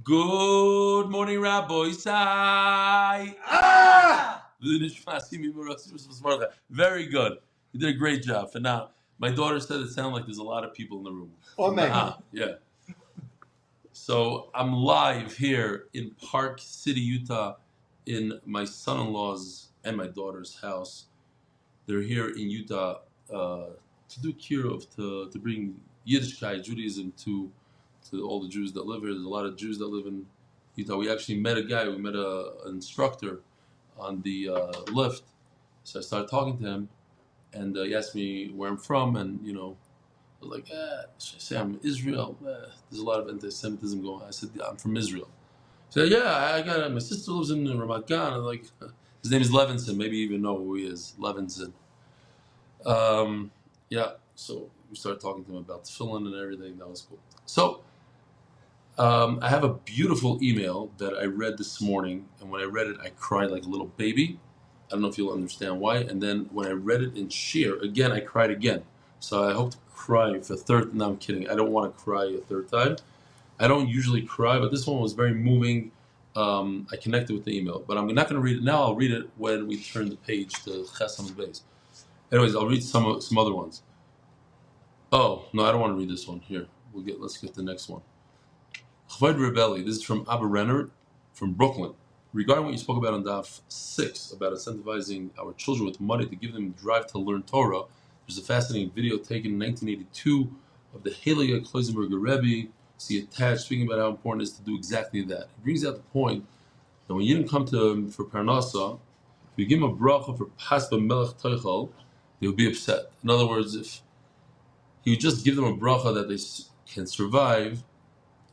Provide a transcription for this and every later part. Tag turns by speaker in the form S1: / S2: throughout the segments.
S1: Good morning, Rabbi Sai. Very good. You did a great job. For now, my daughter said it sounded like there's a lot of people in the room. Yeah. So I'm live here in Park City, Utah, in my son-in-law's and my daughter's house. They're here in Utah to do kiruv, to bring Yiddishkeit, Judaism to all the Jews that live here. There's a lot of Jews that live in Utah. We actually met an instructor on the lift. So I started talking to him, and he asked me where I'm from, and I was like, should I say I'm Israel? There's a lot of anti-Semitism going on. I said, yeah, I'm from Israel. He said, yeah, I got my sister lives in Ramat Gan. I'm like, his name is Levinson. Maybe you even know who he is, Levinson. So we started talking to him about tefillin and everything. That was cool. So I have a beautiful email that I read this morning, and when I read it, I cried like a little baby. I don't know if you'll understand why. And then when I read it in Shir, again, I cried again. So I hope to cry for a third. No, I'm kidding. I don't want to cry a third time. I don't usually cry, but this one was very moving. I connected with the email, but I'm not going to read it now. I'll read it when we turn the page to Amud Beis. Anyways, I'll read some other ones. Oh no, I don't want to read this one. Here, let's get the next one. Chvod Rebelli. This is from Abba Renner from Brooklyn. Regarding what you spoke about on Daf 6 about incentivizing our children with money to give them a drive to learn Torah, there's a fascinating video taken in 1982 of the Heilige Kloisenberger Rebbe. See attached, speaking about how important it is to do exactly that. It brings out the point that when you didn't come to him for Parnasa, if you give him a bracha for Pas B'Melech Toichel, they would be upset. In other words, if he would just give them a bracha that they can survive,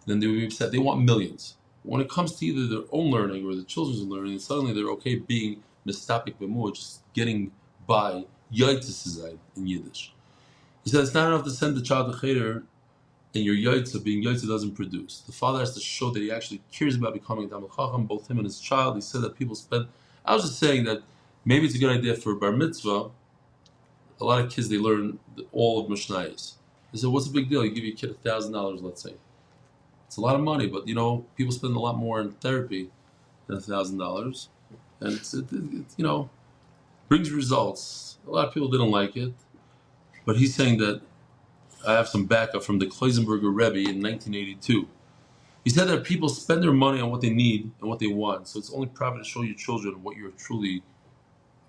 S1: then they would be upset. They want millions. When it comes to either their own learning or the children's learning, suddenly they're okay being mistapik b'mu, just getting by, yotzes in Yiddish. He said it's not enough to send the child to cheder and your yotzes being yotzes doesn't produce. The father has to show that he actually cares about becoming a Talmid Chacham, both him and his child. He said that people spend, I was just saying that maybe it's a good idea for bar mitzvah. A lot of kids, they learn all of Mishnayos. He said, what's the big deal? You give your kid $1,000, let's say. It's a lot of money, but people spend a lot more in therapy than $1,000, and it brings results. A lot of people didn't like it, but he's saying that I have some backup from the Kloisenberger Rebbe in 1982. He said that people spend their money on what they need and what they want, so it's only proper to show your children what you're truly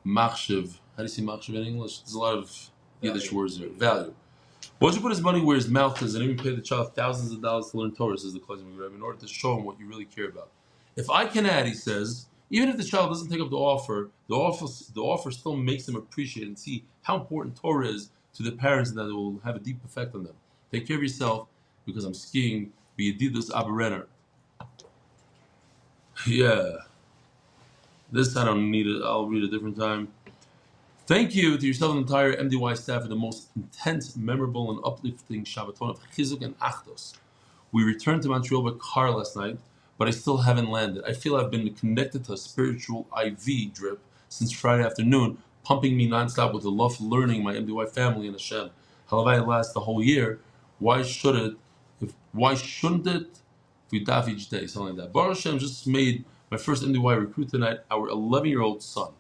S1: machshev. How do you say machshev in English? There's a lot of Yiddish words there. Value. Why don't you put his money where his mouth is and even pay the child thousands of dollars to learn Torah, says the Kloisenberger Rebbe, in order to show him what you really care about. If I can add, he says, even if the child doesn't take up the offer still makes them appreciate and see how important Torah is to the parents and that it will have a deep effect on them. Take care of yourself, because I'm skiing. Be Yedidus Abba Renner. Yeah. This I don't need it. I'll read a different time. Thank you to yourself and the entire MDY staff for the most intense, memorable, and uplifting Shabbaton of Chizuk and Achdos. We returned to Montreal by car last night, but I still haven't landed. I feel I've been connected to a spiritual IV drip since Friday afternoon, pumping me nonstop with the love for learning my MDY family and Hashem. Halavai lasts the whole year. Why shouldn't it? If we daf each day, something like that. Baruch Hashem just made my first MDY recruit tonight, our 11-year-old son.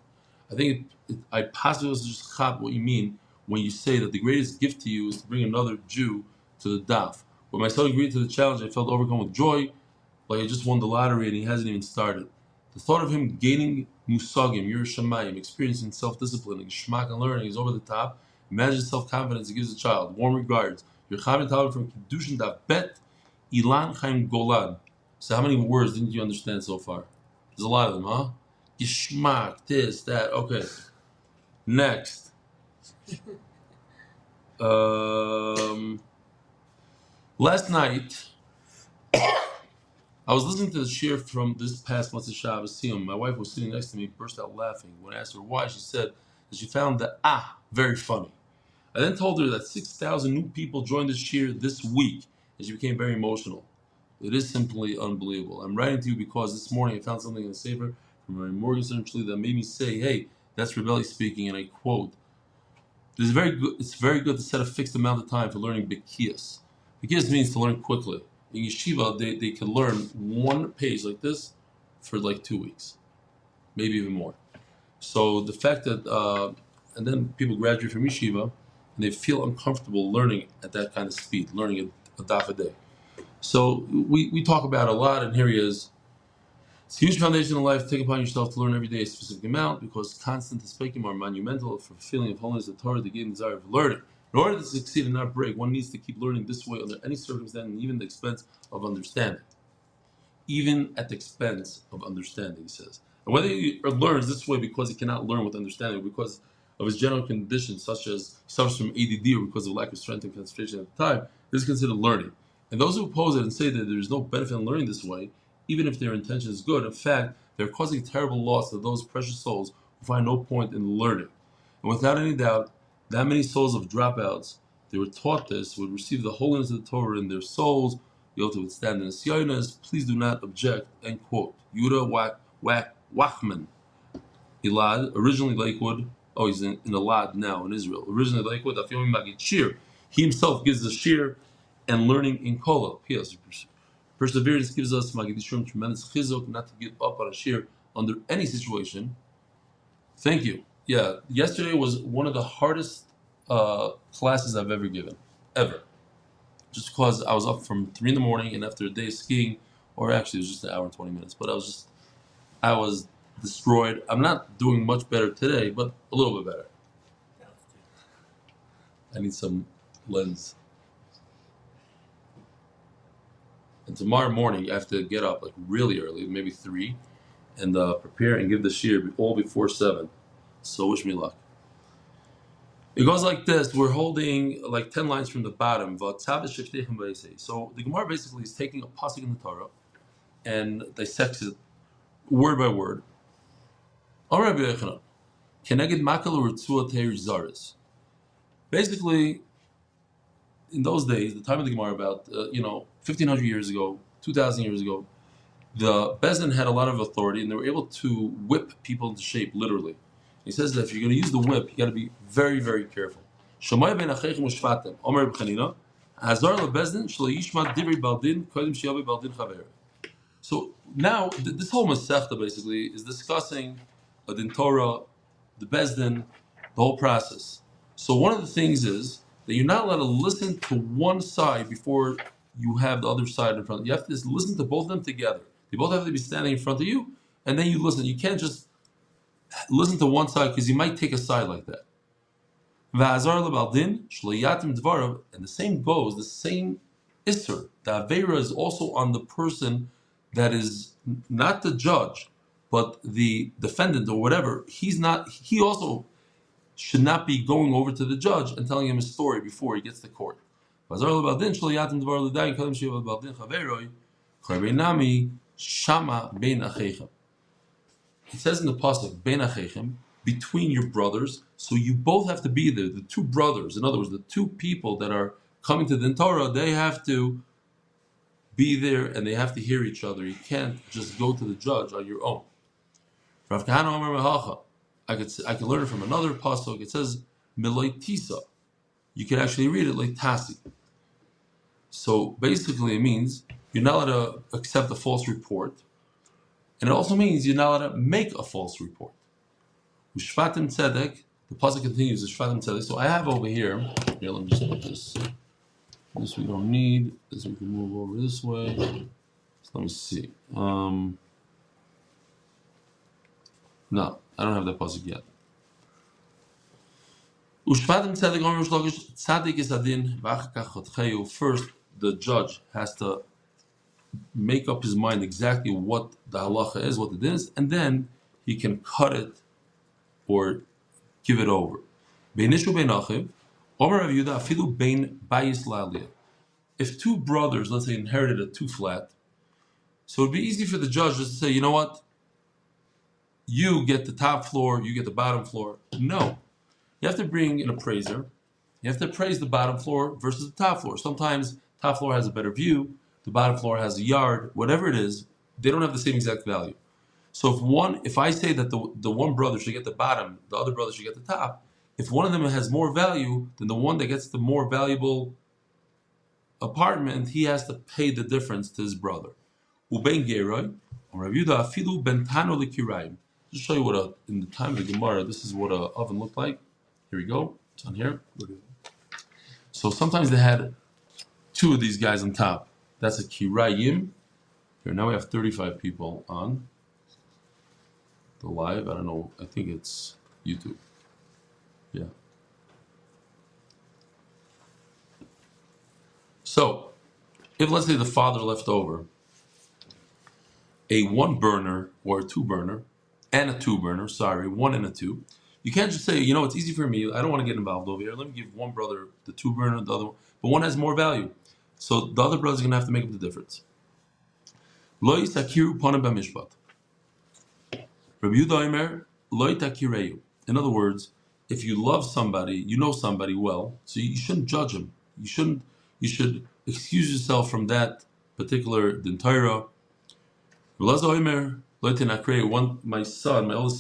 S1: I think I possibly just caught what you mean when you say that the greatest gift to you is to bring another Jew to the daf. When my son agreed to the challenge, I felt overcome with joy, like I just won the lottery and he hasn't even started. The thought of him gaining musagim, Yerushalayim, experiencing self-discipline, and shmak and learning is over the top. Imagine self-confidence it gives a child. Warm regards. Your Chavin Talmud from Kiddushin Daf Bet Ilan Chaim Golan. So how many words didn't you understand so far? There's a lot of them, huh? Geschmack, this, that. Okay. Next. Last night, I was listening to the shir from this past Motzei Shabbos Siyum. My wife was sitting next to me, burst out laughing. When I asked her why, she said that she found the very funny. I then told her that 6,000 new people joined the shir this week, and she became very emotional. It is simply unbelievable. I'm writing to you because this morning I found something in the Sefer from my mortgage essentially that made me say, hey, that's Rebelli speaking, and I quote, it's very good to set a fixed amount of time for learning Bekias. Bekias means to learn quickly. In yeshiva, they can learn one page like this for like 2 weeks, maybe even more. So the fact that, and then people graduate from yeshiva, and they feel uncomfortable learning at that kind of speed, learning a daf a day. So we talk about it a lot, and here he is. It's a huge foundation in life. Take upon yourself to learn every day a specific amount, because constant speaking are monumental for feeling of holiness, the Torah, the gain desire of learning. In order to succeed and not break, one needs to keep learning this way under any circumstance, and even at the expense of understanding. Even at the expense of understanding, he says. And whether he learns this way because he cannot learn with understanding, or because of his general conditions, such as he suffers from ADD, or because of lack of strength and concentration at the time, this is considered learning. And those who oppose it and say that there is no benefit in learning this way, even if their intention is good, in fact, they're causing terrible loss to those precious souls who find no point in learning. And without any doubt, that many souls of dropouts, they were taught this, would receive the holiness of the Torah in their souls, be able to withstand the nisyonos. Please do not object. End quote. Yudah Wachman, Elad, originally Lakewood. Oh, he's in Elad now in Israel. Originally Lakewood, Daf Yomi Magid Shir. He himself gives the shir and learning in Kola. P.S. Perseverance gives us Magidishum tremendous chizuk, not to give up on a shir under any situation. Thank you. Yeah, yesterday was one of the hardest classes I've ever given, ever. Just because I was up from 3 in the morning, and after a day of skiing, or actually it was just an hour and 20 minutes, but I was destroyed. I'm not doing much better today, but a little bit better. I need some lens. And tomorrow morning, I have to get up like really early, maybe 3, and prepare and give the shir all before 7. So wish me luck. It goes like this. We're holding like 10 lines from the bottom. So the Gemara basically is taking a pasuk in the Torah and dissects it word by word. Basically, in those days, the time of the Gemara, about 1,500 years ago, 2,000 years ago, the Bezdin had a lot of authority, and they were able to whip people into shape, literally. He says that if you're going to use the whip, you got to be very, very careful. So now, this whole Masechta basically is discussing a Din Torah, the Bezdin, the whole process. So one of the things is that you're not allowed to listen to one side before you have the other side in front of you. You have to just listen to both of them together. They both have to be standing in front of you, and then you listen. You can't just listen to one side, because you might take a side like that. And the same goes, the same Isser, the Aveira is also on the person that is not the judge, but the defendant or whatever. He also should not be going over to the judge and telling him a story before he gets to court. It says in the pasuk, "Bein achechem," between your brothers. So you both have to be there. The two brothers, in other words, the two people that are coming to the Torah, they have to be there and they have to hear each other. You can't just go to the judge on your own. Rav Kahana Omer Mehacha. I could learn it from another pasuk. It says Milay Tisa. You can actually read it like Tasi. So basically, it means you're not allowed to accept a false report. And it also means you're not allowed to make a false report. Ushvatim tzedek, the pasuk continues, Ushvatim tzedek. So I have over here, let me just put this. This we don't need. This we can move over this way. So let me see. No, I don't have that pasuk yet. Ushvatim tzedek, Omer Shlokish, tzadik is adin, v'achakach chotcheyu. First, the judge has to make up his mind exactly what the halacha is, what it is, and then he can cut it or give it over. If two brothers, let's say, inherited a 2-flat, so it'd be easy for the judge just to say, you know what, you get the top floor, you get the bottom floor. No. You have to bring an appraiser. You have to appraise the bottom floor versus the top floor. Sometimes top floor has a better view, the bottom floor has a yard, whatever it is, they don't have the same exact value. So if I say that the one brother should get the bottom, the other brother should get the top, if one of them has more value than the one that gets the more valuable apartment, he has to pay the difference to his brother. Uben Geroy, Rav Yehuda afilu ben tano likirayim. Just show you what in the time of the Gemara, this is what an oven looked like. Here we go. It's on here. So sometimes they had two of these guys on top. That's a kirayim. Here now we have 35 people on the live. I don't know. I think it's YouTube. Yeah. So, if let's say the father left over a one burner or a two burner and a two burner, one and a two, you can't just say, it's easy for me. I don't want to get involved over here. Let me give one brother the two burner, the other one, but one has more value. So the other brother's going to have to make up the difference. Lo yisakiru panim b'mishpat. Rabbi Yehuda Omer, lo yitakireyu. In other words, if you love somebody, you know somebody well, so you shouldn't judge him. You should excuse yourself from that particular din Torah. My oldest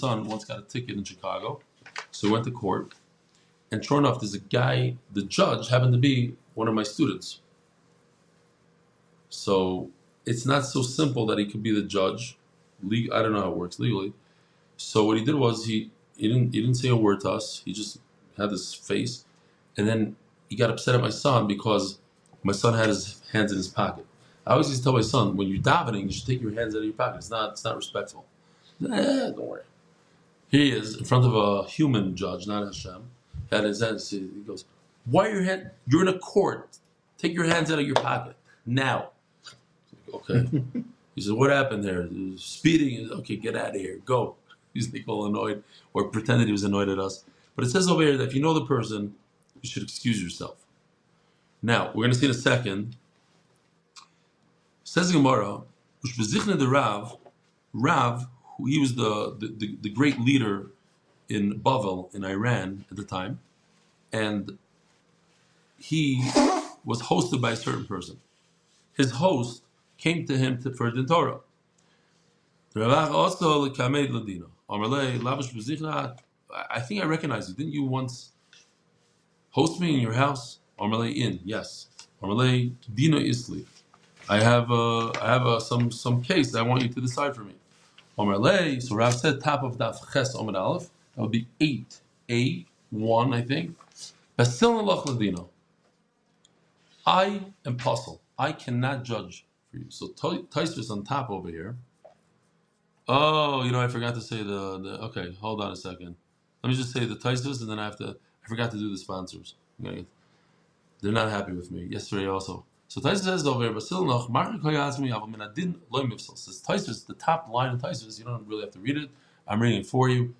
S1: son, once got a ticket in Chicago, so he went to court, and sure enough, there's a guy, the judge happened to be one of my students. So it's not so simple that he could be the judge. I don't know how it works legally. So what he did was he didn't say a word to us. He just had this face, and then he got upset at my son because my son had his hands in his pocket. I always used to tell my son, when you're davening, you should take your hands out of your pocket. It's not respectful. Don't worry. Here he is in front of a human judge, not Hashem. He had his hands. He goes, "Why are your hands? You're in a court. Take your hands out of your pocket now." Okay. He said, "What happened there? Speeding." Okay, get out of here. Go. He's like all annoyed, or pretended he was annoyed at us. But it says over here that if you know the person, you should excuse yourself. Now we're going to see in a second. Says the Gemara, the Rav, he was the great leader in Bavel in Iran at the time, and he was hosted by a certain person. His host came to him for din Torah. I think I recognize you. Didn't you once host me in your house? Yes. Dino Isli. I have some case that I want you to decide for me. So Rav said top of Daf Ches Amud Aleph. That would be 8A1, I think. I am puzzled. I cannot judge for you. So Taisvis on top over here. Oh, I forgot to say the okay, hold on a second. Let me just say the Taisvis, and then I forgot to do the sponsors. Okay. They're not happy with me. Yesterday also. So Taisvis says over here, but still noch, says Taisvis, the top line of Taisvis, you don't really have to read it. I'm reading it for you.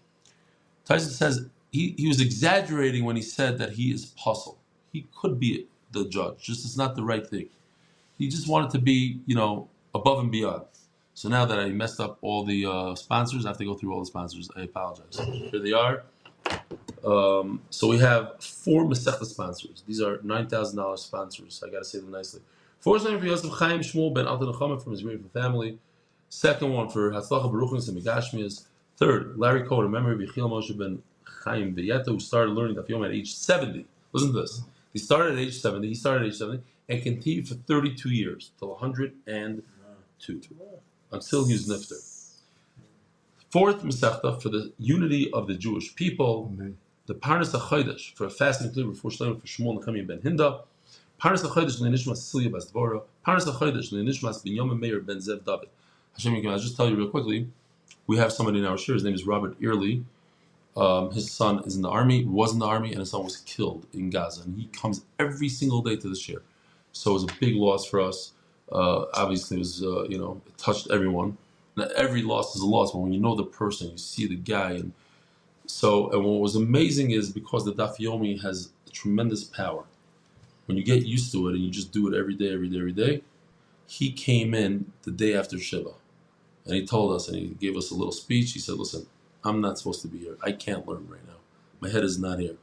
S1: Taisvis says he was exaggerating when he said that he is puzzled. He could be the judge, just it's not the right thing. He just wanted to be, above and beyond. So now that I messed up all the sponsors, I have to go through all the sponsors. I apologize. Here they are. So we have 4 Masechta sponsors. These are $9,000 sponsors. I got to say them nicely. First one for Yosef Chaim Shmuel Ben Alte Nechama from his beautiful family. Second one for Hatzlacha Berukhnus and Begashmiyos. Third, Larry Cohn, a memory of Yechiel Moshe Ben Chaim who started learning Daf Yomi at age 70. Listen to this. He started at age 70. He started at age 70 and continued for 32 years till 102 until he was nifter. Fourth Masechta for the unity of the Jewish people. Amen. The Parnas HaChodesh for a fasting period for Shelaima for Shmuel Nechemia Ben Hinda. Parnas HaChodesh l'nishmas Silya Bas Dvora. Parnas HaChodesh l'nishmas Binyamin Meir Ben Zev David. Hashem, I'll just tell you real quickly. We have somebody in our share. His name is Robert Early. His son is in the army, was in the army, and his son was killed in Gaza. And he comes every single day to the share. So it was a big loss for us. Obviously, it was it touched everyone. Now, every loss is a loss, but when you know the person, you see the guy, and what was amazing is because the Daf Yomi has tremendous power. When you get used to it and you just do it every day, he came in the day after Shiva, and he told us, and he gave us a little speech. He said, "Listen, I'm not supposed to be here. I can't learn right now. My head is not here,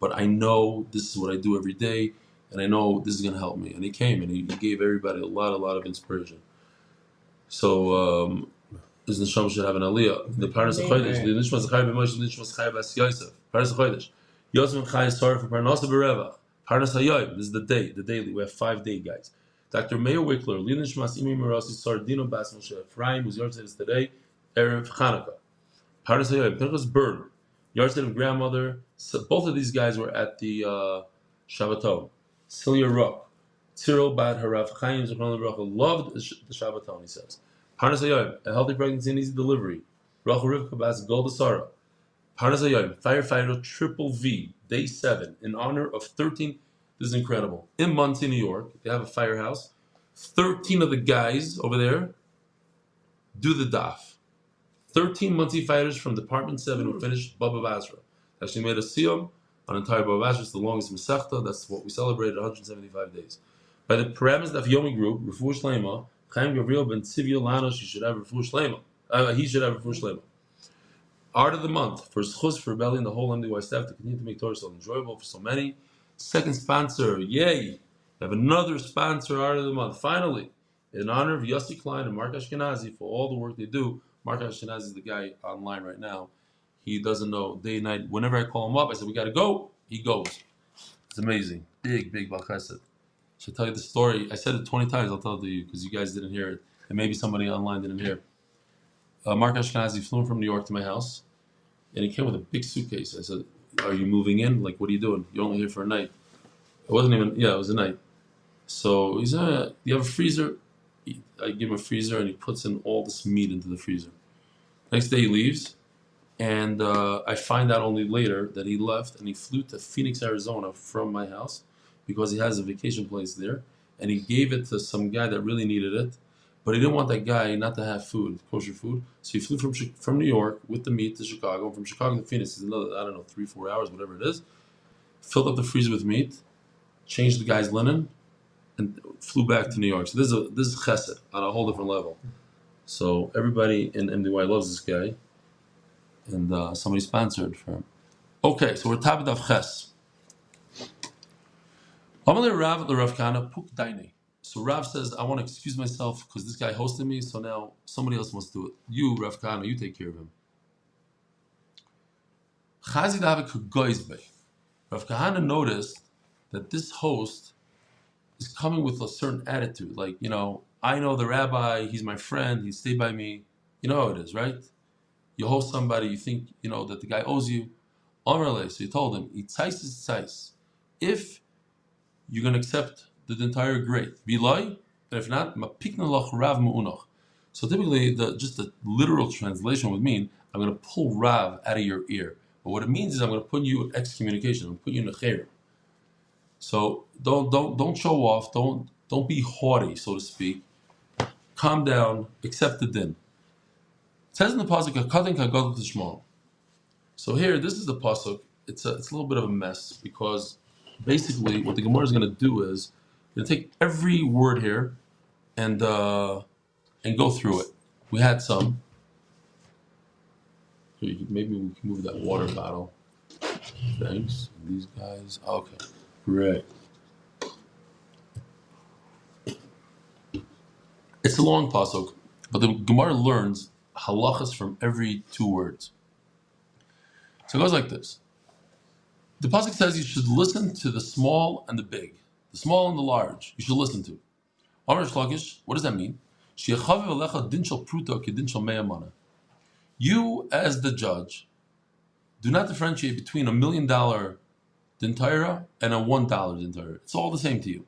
S1: but I know this is what I do every day, and I know this is going to help me." And he came and he gave everybody a lot of inspiration. So his neshama should have an aliyah. The Parnas HaChodesh, the nishmas Zechraya ben Moshe, the nishmas Chaya bas Yosef. Parnas HaChodesh. Yosef and Chaya sorry for Parnas HaBerevach. Parnas Hayoim, this is the day, the daily. We have 5 day guys. Dr. Meir Wikler, Lilin Shmas Imi Mirasi, Sarah Dinah, Moshe Ephraim, whose yard is today, Erev Chanukah. Parnas Hayoim, Pinchas Bird, yard of grandmother. So both of these guys were at the Shabbaton. Silya Rock, Cyril Bad Harav Chaim Zechron Baruch loved the Shabbaton. He says, Parnas Hayoim, a healthy pregnancy and easy delivery. Rachel Rivka Bas Golda Sarah. Parnas Hayoim, firefighter Triple V, day 7, in honor of 13. This is incredible. In Muncie, New York, they have a firehouse. 13 of the guys over there do the daf. 13 Muncie fighters from Department 7 who finished Baba Basra. Actually made a siyum on entire Baba Basra. It's the longest Masechta. That's what we celebrated 175 days. By the parameters Daf Yomi group, Refuah Sheleyma, Chaim Gabriel ben Tzivya Lana, she should have Refuah Sheleyma. He should have Refuah Sheleyma. Art of the month for Schus, for rebellion, the whole MDY staff to continue to make Torah so enjoyable for so many. Second sponsor, yay! We have another sponsor, Art of the month. Finally, in honor of Yossi Klein and Mark Ashkenazi for all the work they do. Mark Ashkenazi is the guy online right now. He doesn't know day and night. Whenever I call him up, I say, we got to go. He goes. It's amazing. Big Baal Chesed. Should I tell you the story? I said it 20 times. I'll tell it to you because you guys didn't hear it. And maybe somebody online didn't hear it. Mark Ashkenazi flew in from New York to my house. And he came with a big suitcase. I said, are you moving in? Like, what are you doing? You're only here for a night. It wasn't even, it was a night. So he said, you have a freezer? I give him a freezer and he puts in all this meat into the freezer. Next day he leaves. And I find out only later that he left and he flew to Phoenix, Arizona from my house because he has a vacation place there. And he gave it to some guy that really needed it. But he didn't want that guy not to have food, kosher food. So he flew from New York with the meat to Chicago. From Chicago to Phoenix is another, 3-4 hours, whatever it is. Filled up the freezer with meat, changed the guy's linen, and flew back to New York. So this is chesed on a whole different level. So everybody in MDY loves this guy. And somebody sponsored for him. Okay, so we're top of Ches. Amalei Rav the Rav Kana Puk Daini. So Rav says, I want to excuse myself because this guy hosted me, so now somebody else wants to do it. You, Rav Kana, you take care of him. Rav Kahana noticed that this host is coming with a certain attitude. Like, I know the rabbi, he's my friend, he stayed by me. You know how it is, right? You host somebody, you think, that the guy owes you. So he told him, Itzais is tzais. If you're going to accept the entire great. Bilai, but if not, mapiknalach rav mu'unach. So typically, just the literal translation would mean, I'm going to pull Rav out of your ear. But what it means is I'm going to put you in excommunication. I'm going to put you in a cher. So don't show off. Don't be haughty, so to speak. Calm down. Accept the din. It says in the pasuk, "Hakadin kagadol tishmo." So here, this is the pasuk. It's a little bit of a mess because basically what the Gemara is going to do is we're going to take every word here and go through it. We had some. Maybe we can move that water bottle. Thanks. These guys. Okay. Great. It's a long pasuk, but the Gemara learns halachas from every 2 words. So it goes like this. The pasuk says you should listen to the small and the big, the small and the large. You should listen to. Amar Shlakish, what does that mean? You, as the judge, do not differentiate between $1 million din Torah and a $1 din Torah. It's all the same to you.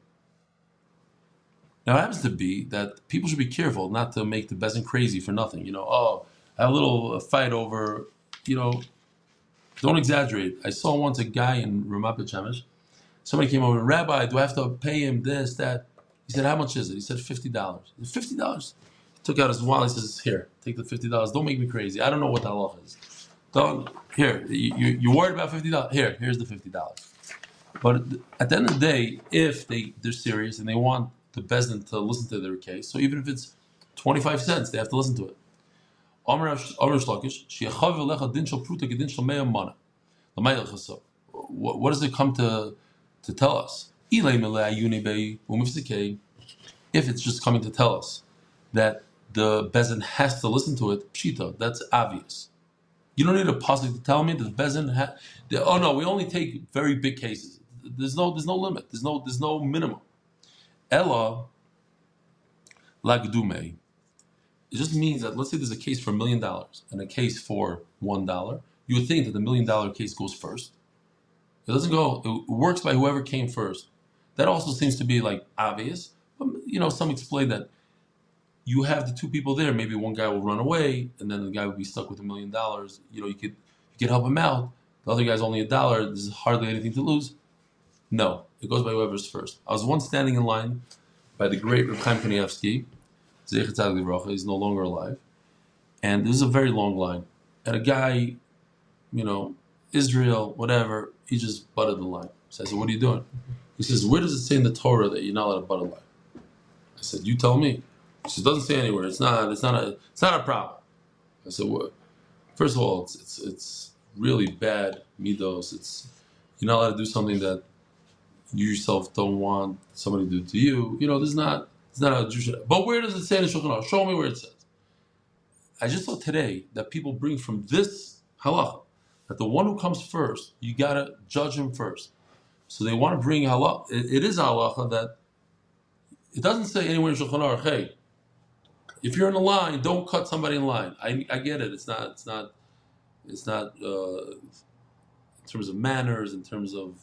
S1: Now, it happens to be that people should be careful not to make the bezin crazy for nothing. I have a little fight over, don't exaggerate. I saw once a guy in Ramat Beit Shemesh. Somebody came over, Rabbi, do I have to pay him this, that? He said, how much is it? He said, $50. He said, $50? He took out his wallet. He says, here, take the $50. Don't make me crazy. I don't know what the halacha is. Here, you're worried about $50? Here's the $50. But at the end of the day, if they're serious and they want the bezdin to listen to their case, so even if it's 25 cents, they have to listen to it. What does it come to tell us? If it's just coming to tell us that the bezin has to listen to it, pshita, that's obvious. You don't need a pasuk to tell me that the bezin we only take very big cases. there's no limit. There's no minimum. Ella lagdume. It just means that let's say there's a case for $1 million and a case for $1. You would think that the $1 million case goes first. It doesn't go. It works by whoever came first. That also seems to be like obvious. But some explain that you have the two people there. Maybe one guy will run away, and then the guy will be stuck with $1 million. You could help him out. The other guy's only $1. There's hardly anything to lose. No, it goes by whoever's first. I was once standing in line by the great Reb Chaim Kanievsky. He's no longer alive. And this is a very long line. And a guy, Israel, whatever, he just butted the line. So I said, what are you doing? He says, where does it say in the Torah that you're not allowed to butt a line? I said, you tell me. He says, it doesn't say anywhere. It's not a problem. I said, what? First of all, it's really bad midos. You're not allowed to do something that you yourself don't want somebody to do to you. This is not how Jews should. But where does it say in the Shulchan Aruch? Show me where it says. I just saw today that people bring from this halacha that the one who comes first, you gotta judge him first. So they want to bring halacha. It is halacha that it doesn't say anywhere in Shulchan Aruch, hey, if you're in a line, don't cut somebody in line. I get it. It's not in terms of manners, in terms of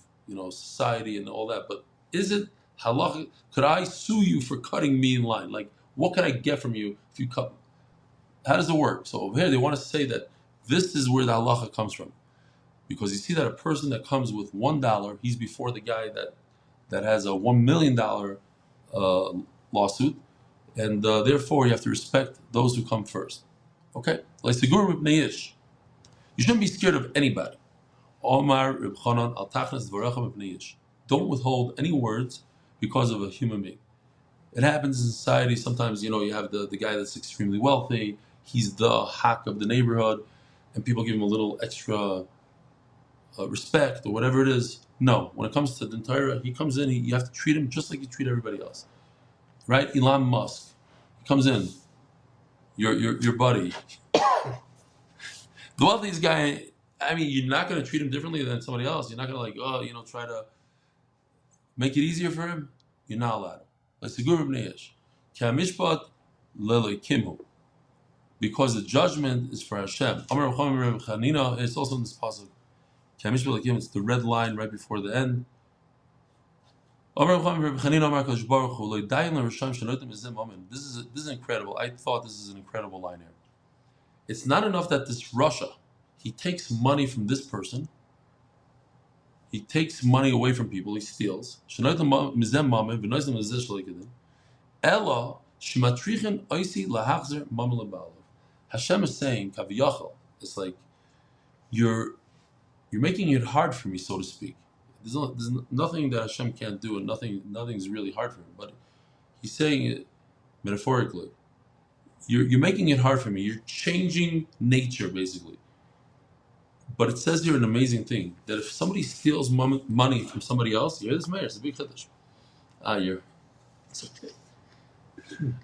S1: society and all that. But is it halacha? Could I sue you for cutting me in line? Like, what can I get from you if you cut me? How does it work? So over here, they want to say that this is where the halacha comes from. Because you see that a person that comes with $1, he's before the guy that has a $1 million lawsuit. And therefore, you have to respect those who come first. Okay? Like Sigur Mipnei Ish. You shouldn't be scared of anybody. Omar Reb Chanan al Tachnas Dvorecha Mipnei Ish. Don't withhold any words because of a human being. It happens in society. Sometimes, you have the guy that's extremely wealthy. He's the hack of the neighborhood. And people give him a little extra respect or whatever it is. No. When it comes to the Torah, he comes in, you have to treat him just like you treat everybody else. Right? Elon Musk. He comes in. Your buddy. The wealthiest guy, you're not going to treat him differently than somebody else. You're not going to try to make it easier for him. You're not allowed. Like Sigur Ibn Ish. Kamishpat lele kimhu. Because the judgment is for Hashem. It's also in this pasuk. Kamishpat lele kimhu. It's the red line right before the end. This is incredible. I thought this is an incredible line here. It's not enough that this Russia, he takes money from this person. He takes money away from people. He steals. Hashem is saying, it's like you're making it hard for me, so to speak. There's nothing that Hashem can't do, and nothing's really hard for him. But he's saying it metaphorically. You're making it hard for me. You're changing nature, basically. But it says here an amazing thing, that if somebody steals money from somebody else, you hear this, Meir? It's a big chiddush. It's okay.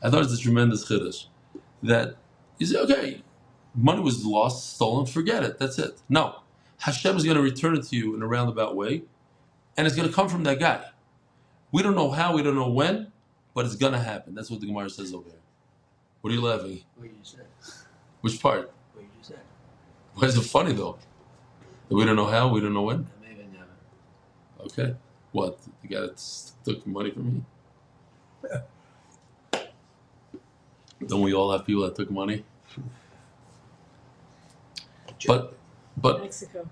S1: I thought it's a tremendous chiddush. That you say, okay, money was lost, stolen, forget it, that's it. No. Hashem is going to return it to you in a roundabout way, and it's going to come from that guy. We don't know how, we don't know when, but it's going to happen. That's what the Gemara says over here. What are you laughing?
S2: What you just said.
S1: Which part?
S2: What you just said.
S1: Why is it funny, though? That we don't know how, we don't know when?
S2: Maybe never.
S1: Okay. What? The guy that took money from me? Don't we all have people that took money? But
S3: Mexico.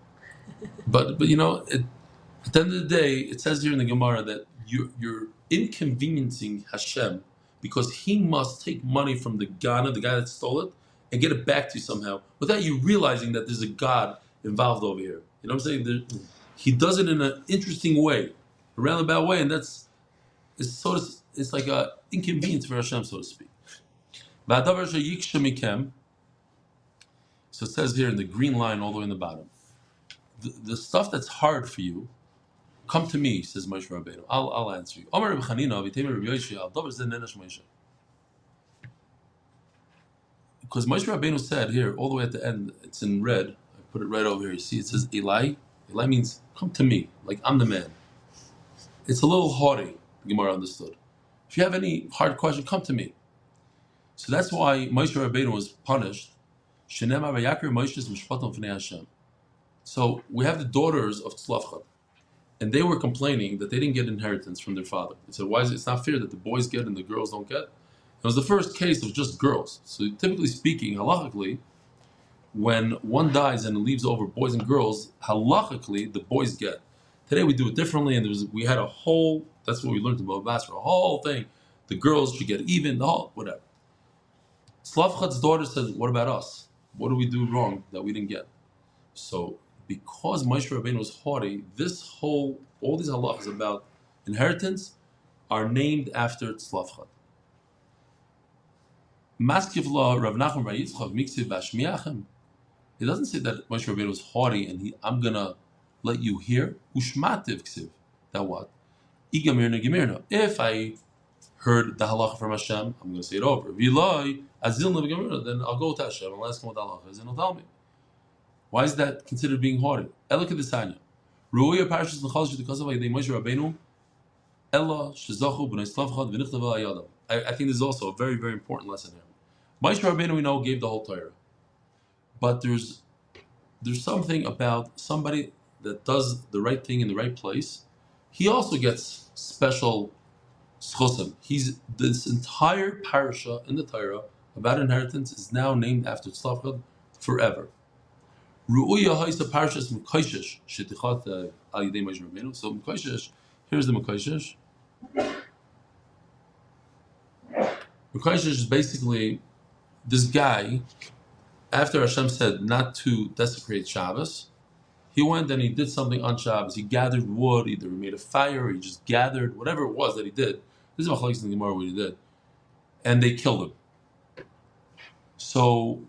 S1: but at the end of the day, it says here in the Gemara that you're inconveniencing Hashem because he must take money from the Ghana, the guy that stole it, and get it back to you somehow, without you realizing that there's a God involved over here. You know what I'm saying? He does it in an interesting way, a roundabout way, and it's like a inconvenience for Hashem, so to speak. So it says here in the green line all the way in the bottom, the stuff that's hard for you, come to me, says Moshe Rabbeinu. I'll answer you. Because Moshe Rabbeinu said here, all the way at the end, it's in red, I put it right over here, you see it says Eli. Eli means come to me, like I'm the man. It's a little haughty, the Gemara understood. If you have any hard question, come to me. So that's why Moshe Rabbeinu was punished. Shenema v'yakir Moshe's mishpatim f'nei Hashem. So we have the daughters of Tzlafchad, and they were complaining that they didn't get inheritance from their father. They said, "Why is it? It's not fair that the boys get and the girls don't get." It was the first case of just girls. So typically speaking, halachically, when one dies and leaves over boys and girls, halachically the boys get. Today we do it differently, and we had a whole. That's what we learned about Basra. A whole thing. The girls should get even. The whole whatever. Tzlafchad's daughter said, "What about us? What do we do wrong that we didn't get?" So, because Moshe Rabbeinu was haughty, all these halachas about inheritance are named after Tzlafchad. Maskivla Rav Nachman Bar Yitzchak Miksiv Bashmiachem. It doesn't say that Moshe Rabbeinu was haughty and I'm gonna let you hear. Ushmativ ksiv. That what? Igamirna Gimirna. If I heard the halacha from Hashem, I'm gonna say it over. Viloi Azilna Gimirna. Then I'll go to Hashem and ask him what the halacha is, and he'll tell me. Why is that considered being haughty? Elikadisanya. Ruoya parashas l'chal sh'tikasov ha'yidei Moshe Rabbeinu ella shezachu b'nei Tzlafchad v'nichtava ha'yadav. I think this is also a very, very important lesson here. Moshe Rabbeinu, we know, gave the whole Torah. But there's something about somebody that does the right thing in the right place. He also gets special schusim. This entire parasha in the Torah about inheritance is now named after Tzlafchad forever. Ru'uya ha'isa parashas Mekoshesh shetichat al yidei Moshe Rabbeinu. So Mekoshesh, here's the Mekoshesh. Mekoshesh is basically this guy. After Hashem said not to desecrate Shabbos, he went and he did something on Shabbos. He gathered wood, either he made a fire, or he just gathered whatever it was that he did. This is machlokes in the Gemara what he did, and they killed him. So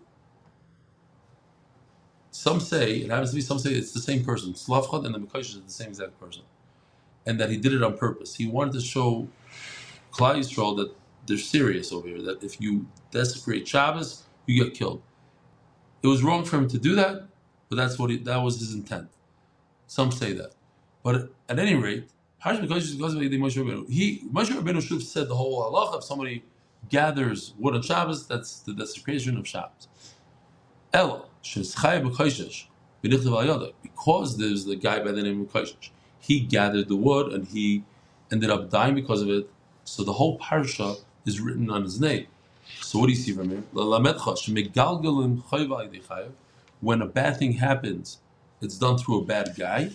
S1: some say it happens to be. Some say it's the same person. Tzlafchad and the Mekoshesh is the same exact person, and that he did it on purpose. He wanted to show Klal Yisrael that they're serious over here. That if you desecrate Shabbos, you get killed. It was wrong for him to do that, but that was his intent. Some say that, but at any rate, Moshe Rabbeinu should have said the whole halacha. If somebody gathers wood on Shabbos, that's the desecration of Shabbos. Ella Chaya because there's the guy by the name of Koshesh. He gathered the wood and he ended up dying because of it. So the whole parasha is written on his name. So what do you see from here? When a bad thing happens, it's done through a bad guy.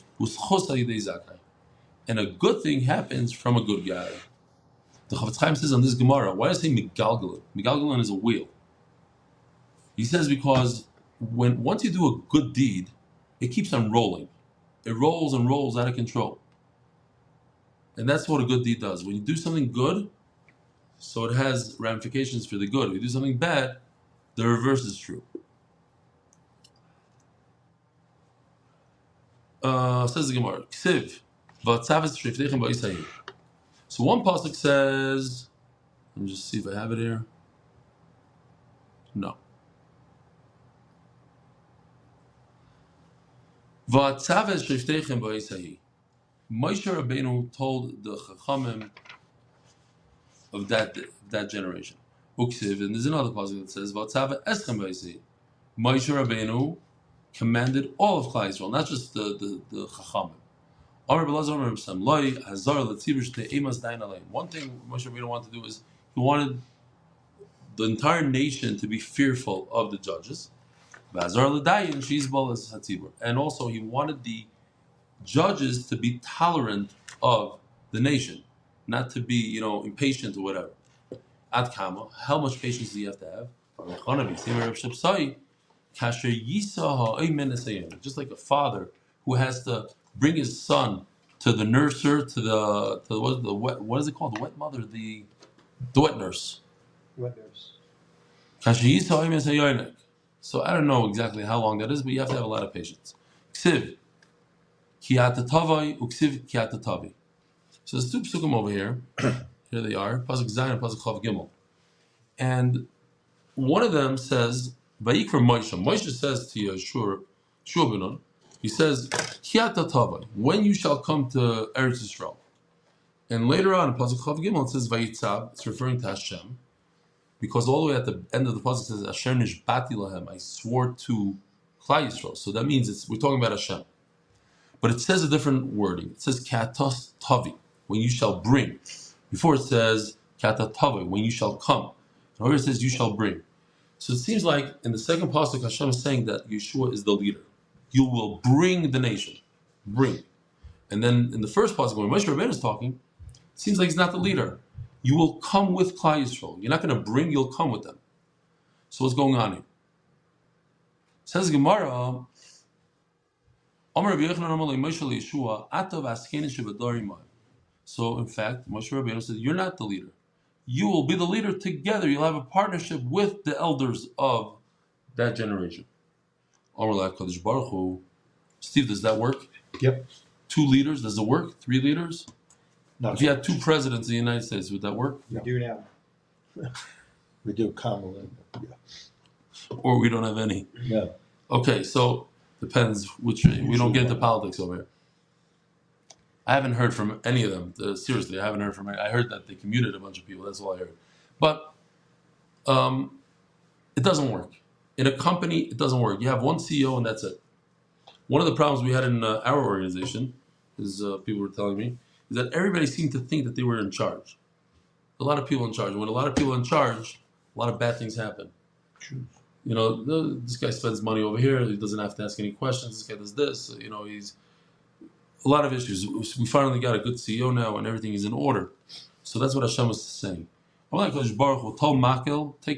S1: And a good thing happens from a good guy. The Chafetz Chaim says on this Gemara, why does it say Megalgalin? Megalgalin is a wheel. He says because once you do a good deed, it keeps on rolling. It rolls and rolls out of control. And that's what a good deed does. When you do something good, so it has ramifications for the good. If you do something bad, the reverse is true. Says the Gemara, Ksiv, v'atzavis shrifteichem ba'isayim. So one pasuk says, let me just see if I have it here. No. V'atzavis shrifteichem ba'isayim. Moshe Rabbeinu told the Chachamim of that generation. Uksiv, and there's another passage that says, "V'atzava eschem b'yisei." Moshe Rabbeinu commanded all of Klal Yisrael, not just the Chachamim. Amar b'lazar amar b'sam loy hazar l'tzibur shtei emas dayin alein. One thing Moshe Rabbeinu wanted to do is he wanted the entire nation to be fearful of the judges. V'hazar l'dayin she'yizbal es hatzibur, and also he wanted the judges to be tolerant of the nation. Not to be, impatient or whatever. Ad kama, how much patience do you have to have? Just like a father who has to bring his son to the nurser, to the what is it called? The wet mother, the wet nurse.
S2: Wet nurse.
S1: So I don't know exactly how long that is, but you have to have a lot of patience. Ksiv, ki'atatavai, uksiv ki'atatavi. So there's two psukim over here. Here they are, pasuk Zayin and pasuk Chav Gimel. And one of them says, Vayikra Moshe. Moshe says to Yeshua Benun, he says, Kiata Tavai, when you shall come to Eretz Yisrael, And later on in Pasuk Chav Gimel it says Vayitzav. It's referring to Hashem, because all the way at the end of the Pasuk it says Asher Nishbati Lahem. I swore to Klal Yisrael. So that means we're talking about Hashem. But it says a different wording. It says Katos Tavi, when you shall bring. Before it says Kata Tavi, when you shall come. And here it says you shall bring. So it seems like in the second pasuk Hashem is saying that Yeshua is the leader. You will bring the nation. Bring. And then in the first pasuk when Moshe Ephraim is talking, it seems like he's not the leader. You will come with Klal Yisrael. You're not going to bring, you'll come with them. So what's going on here? It says Gemara, so in fact, Moshe Rabbeinu said, you're not the leader. You will be the leader together. You'll have a partnership with the elders of that generation. Steve, does that work?
S2: Yep.
S1: 2 leaders, does it work? 3 leaders?
S2: No.
S1: If you had 2 presidents in the United States, would that work?
S2: We do now. We do Kamala. Yeah.
S1: Or we don't have any?
S2: No.
S1: Okay, so depends which. We don't get into politics over here. I haven't heard from any of them. Seriously, I haven't heard from any. I heard that they commuted a bunch of people. That's all I heard. But it doesn't work. In a company, it doesn't work. You have one CEO and that's it. One of the problems we had in our organization, is people were telling me, is that everybody seemed to think that they were in charge. A lot of people in charge. When a lot of people in charge, a lot of bad things happen.
S2: True.
S1: You know, this guy spends money over here. He doesn't have to ask any questions. This guy does this. You know, he's a lot of issues. We finally got a good CEO now, and everything is in order. So that's what Hashem was saying. Take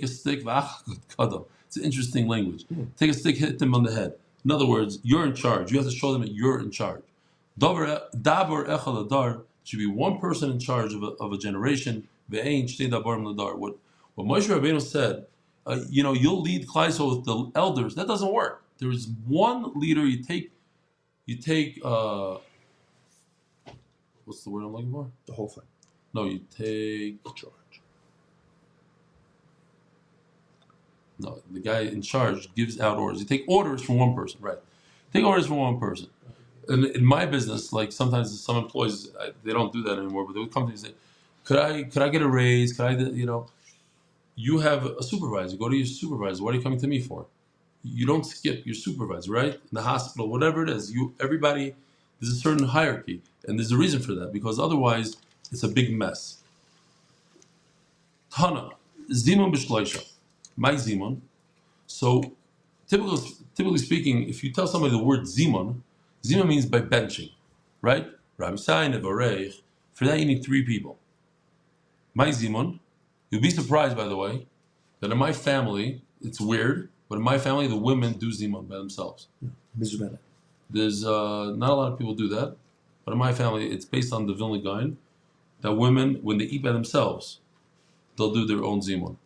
S1: a stick. It's an interesting language. Take a stick, hit them on the head. In other words, you're in charge. You have to show them that you're in charge. Should be one person in charge of a generation. What Moshe Rabbeinu said, you'll lead Klal Yisrael with the elders. That doesn't work. There is one leader. You take. What's the word I'm looking for?
S2: The whole thing.
S1: No, you take
S2: charge.
S1: No, the guy in charge gives out orders. You take orders from one person, right? Take orders from one person. And in my business, like sometimes some employees, they don't do that anymore, but they would come to me and say, could I get a raise? Could I, you have a supervisor. Go to your supervisor. What are you coming to me for? You don't skip your supervisor, right? In the hospital, whatever it is, everybody, there's a certain hierarchy. And there's a reason for that, because otherwise it's a big mess. Tana, Zimun b'shloisha. My Zimun. So, typically speaking, if you tell somebody the word Zimun means by benching, right? Rabbi Sayin, Evarech. For that you need 3 people. My Zimun. You'll be surprised, by the way, that in my family, it's weird, but in my family, the women do Zimun by themselves. There's not a lot of people do that, but in my family, it's based on the Vilna Gaon, that women, when they eat by themselves, they'll do their own Zimun.